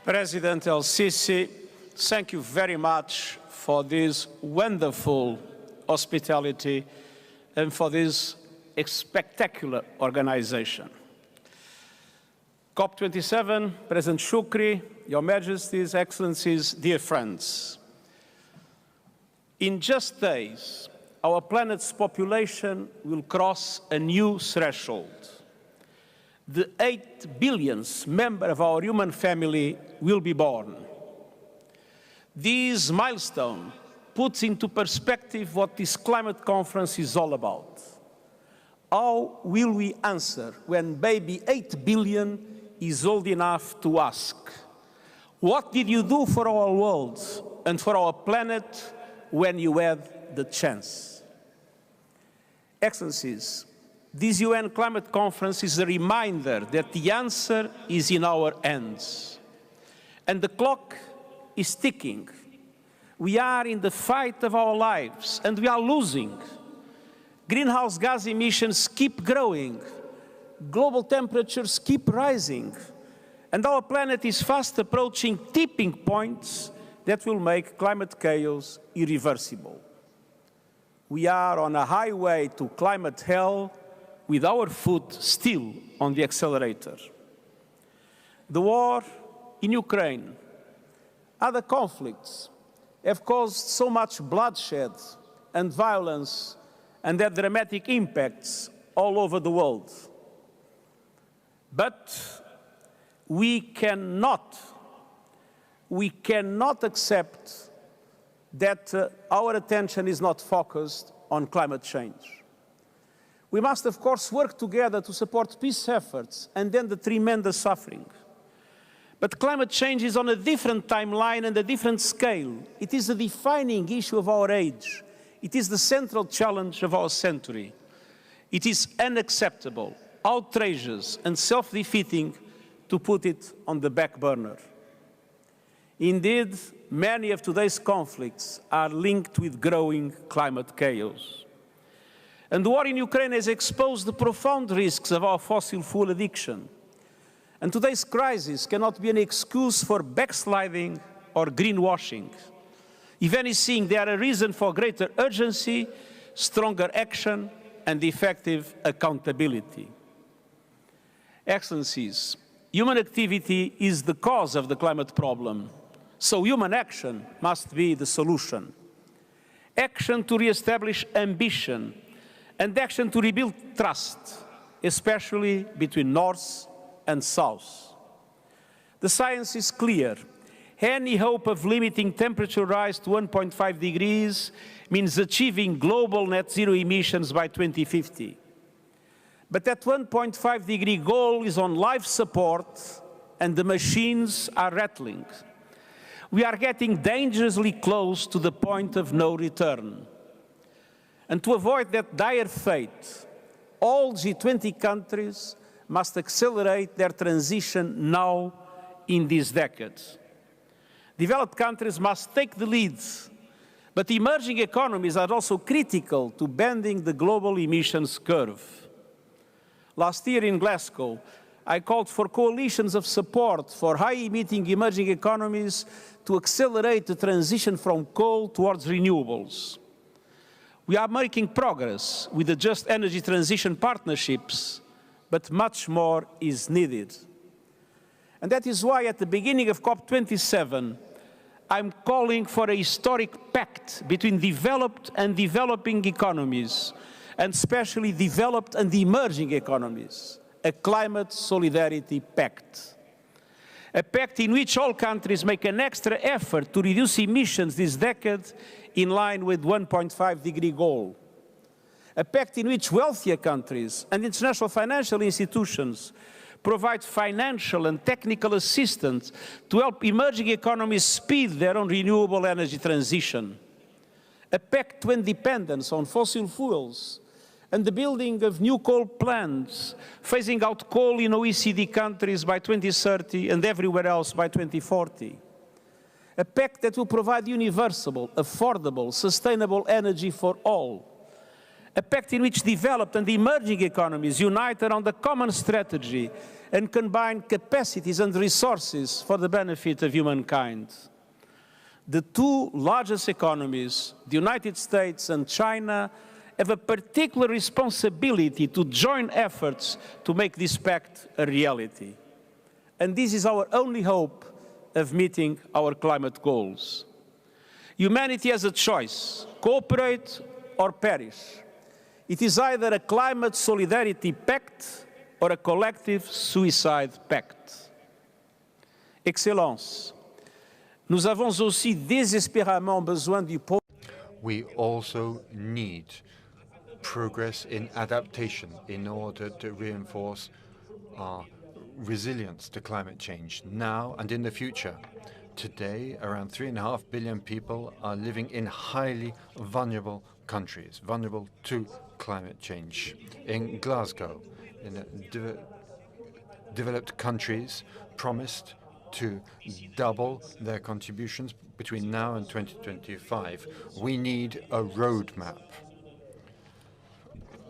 President El-Sisi, thank you very much for this wonderful hospitality and for this spectacular organization. COP27, President Shukri, Your Majesties, Excellencies, dear friends. In just days, our planet's population will cross a new threshold. The 8 billionth member of our human family will be born. This milestone puts into perspective what this climate conference is all about. How will we answer when baby 8 billion is old enough to ask, what did you do for our world and for our planet when you had the chance? Excellencies, this UN climate conference is a reminder that the answer is in our hands. And the clock is ticking. We are in the fight of our lives, and we are losing. Greenhouse gas emissions keep growing. Global temperatures keep rising. And our planet is fast approaching tipping points that will make climate chaos irreversible. We are on a highway to climate hell with our foot still on the accelerator. The war in Ukraine, other conflicts have caused so much bloodshed and violence and had dramatic impacts all over the world. But we cannot accept that our attention is not focused on climate change. We must, of course, work together to support peace efforts and end the tremendous suffering. But climate change is on a different timeline and a different scale. It is a defining issue of our age. It is the central challenge of our century. It is unacceptable, outrageous, and self-defeating to put it on the back burner. Indeed, many of today's conflicts are linked with growing climate chaos. And the war in Ukraine has exposed the profound risks of our fossil fuel addiction. And today's crisis cannot be an excuse for backsliding or greenwashing. If anything, they are a reason for greater urgency, stronger action, and effective accountability. Excellencies, human activity is the cause of the climate problem, so human action must be the solution. Action to re-establish ambition, and action to rebuild trust, especially between North and South. The science is clear. Any hope of limiting temperature rise to 1.5 degrees means achieving global net zero emissions by 2050. But that 1.5 degree goal is on life support, and the machines are rattling. We are getting dangerously close to the point of no return. And to avoid that dire fate, all G20 countries must accelerate their transition now in this decade. Developed countries must take the lead, but emerging economies are also critical to bending the global emissions curve. Last year in Glasgow, I called for coalitions of support for high-emitting emerging economies to accelerate the transition from coal towards renewables. We are making progress with the Just Energy Transition partnerships, but much more is needed. And that is why at the beginning of COP27, I'm calling for a historic pact between developed and developing economies, and especially developed and emerging economies, a climate solidarity pact. A pact in which all countries make an extra effort to reduce emissions this decade in line with 1.5 degree goal. A pact in which wealthier countries and international financial institutions provide financial and technical assistance to help emerging economies speed their own renewable energy transition. A pact to independence on fossil fuels and the building of new coal plants, phasing out coal in OECD countries by 2030 and everywhere else by 2040. A pact that will provide universal, affordable, sustainable energy for all. a pact in which developed and emerging economies unite around a common strategy and combine capacities and resources for the benefit of humankind. The two largest economies, the United States and China, have a particular responsibility to join efforts to make this pact a reality. And this is our only hope of meeting our climate goals. Humanity has a choice: cooperate or perish. It is either a climate solidarity pact or a collective suicide pact. Excellences, nous avons aussi désespérément besoin du We also need progress in adaptation in order to reinforce our resilience to climate change now and in the future. Today, around 3.5 billion people are living in highly vulnerable countries, vulnerable to climate change. In Glasgow, in the developed countries promised to double their contributions between now and 2025. We need a roadmap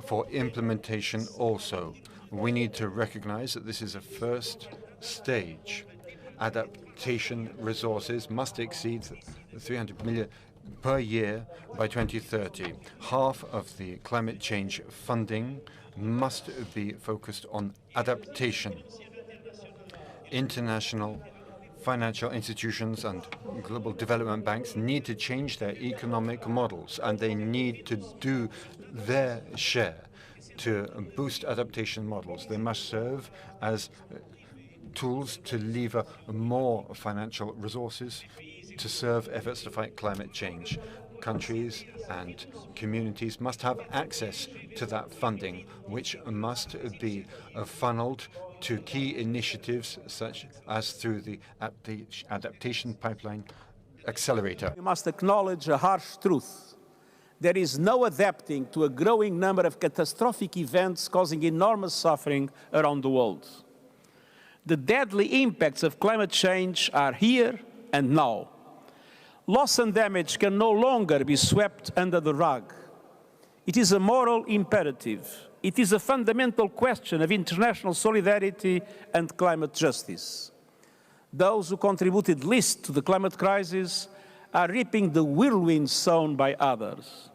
for implementation also. We need to recognize that this is a first stage. Adaptation resources must exceed 300 million per year by 2030. Half of the climate change funding must be focused on adaptation. International financial institutions and global development banks need to change their economic models, and they need to do their share to boost adaptation models. They must serve as tools to lever more financial resources to serve efforts to fight climate change. Countries and communities must have access to that funding, which must be funneled to key initiatives such as through the adaptation pipeline accelerator. We must acknowledge a harsh truth. There is no adapting to a growing number of catastrophic events causing enormous suffering around the world. The deadly impacts of climate change are here and now. Loss and damage can no longer be swept under the rug. It is a moral imperative. It is a fundamental question of international solidarity and climate justice. Those who contributed least to the climate crisis are reaping the whirlwind sown by others.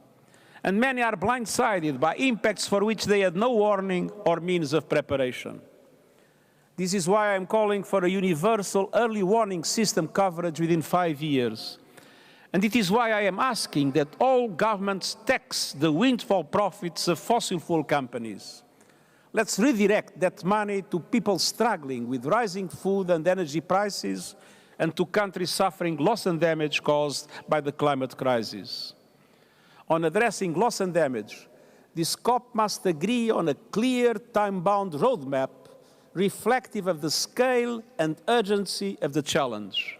And many are blindsided by impacts for which they had no warning or means of preparation. This is why I am calling for a universal early warning system coverage within 5 years. And it is why I am asking that all governments tax the windfall profits of fossil fuel companies. Let's redirect that money to people struggling with rising food and energy prices and to countries suffering loss and damage caused by the climate crisis. On addressing loss and damage, this COP must agree on a clear, time-bound roadmap reflective of the scale and urgency of the challenge.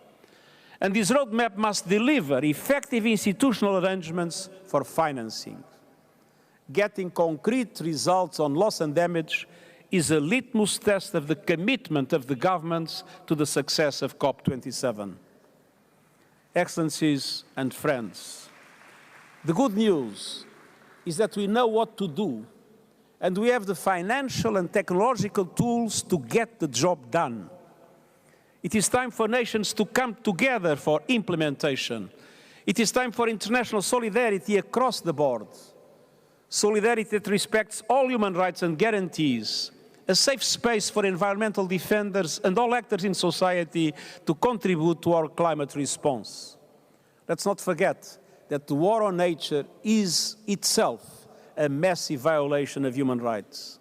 And this roadmap must deliver effective institutional arrangements for financing. Getting concrete results on loss and damage is a litmus test of the commitment of the governments to the success of COP27. Excellencies and friends, the good news is that we know what to do, and we have the financial and technological tools to get the job done. It is time for nations to come together for implementation. It is time for international solidarity across the board. Solidarity that respects all human rights and guarantees a safe space for environmental defenders and all actors in society to contribute to our climate response. Let's not forget that the war on nature is itself a massive violation of human rights.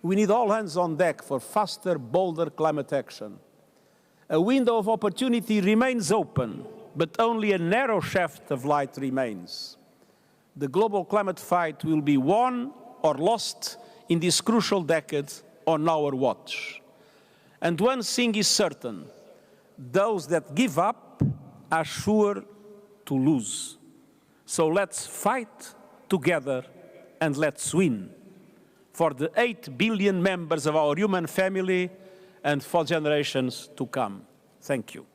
We need all hands on deck for faster, bolder climate action. A window of opportunity remains open, but only a narrow shaft of light remains. The global climate fight will be won or lost in this crucial decade on our watch. And one thing is certain: those that give up are sure to lose. So let's fight together and let's win for the 8 billion members of our human family and for generations to come. Thank you.